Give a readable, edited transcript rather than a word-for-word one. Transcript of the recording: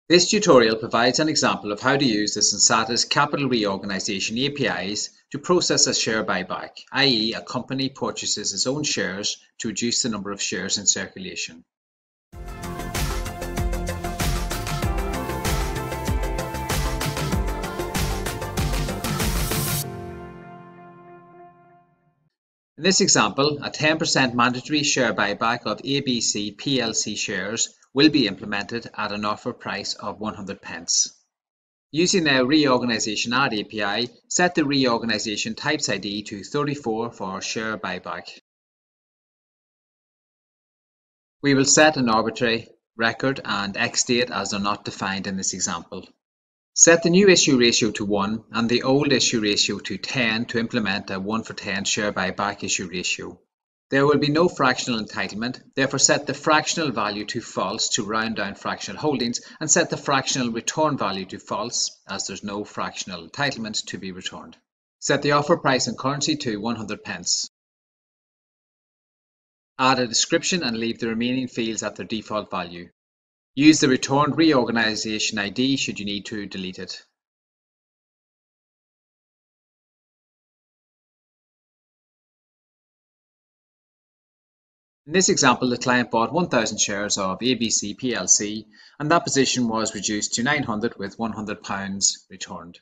This tutorial provides an example of how to use the Sensatus Capital Reorganisation APIs to process a share buyback, i.e. a company purchases its own shares to reduce the number of shares in circulation. In this example, a 10% mandatory share buyback of ABC plc shares will be implemented at an offer price of 100 pence. Using the Reorganisation Add API, set the Reorganisation Types ID to 34 for share buyback. We will set an arbitrary record and X date as are not defined in this example. Set the new issue ratio to 1 and the old issue ratio to 10 to implement a 1-for-10 share buyback issue ratio. There will be no fractional entitlement, therefore set the fractional value to false to round down fractional holdings and set the fractional return value to false as there's no fractional entitlement to be returned. Set the offer price and currency to 100 pence. Add a description and leave the remaining fields at their default value. Use the returned reorganisation ID should you need to delete it. In this example, the client bought 1,000 shares of ABC plc and that position was reduced to 900 with £100 returned.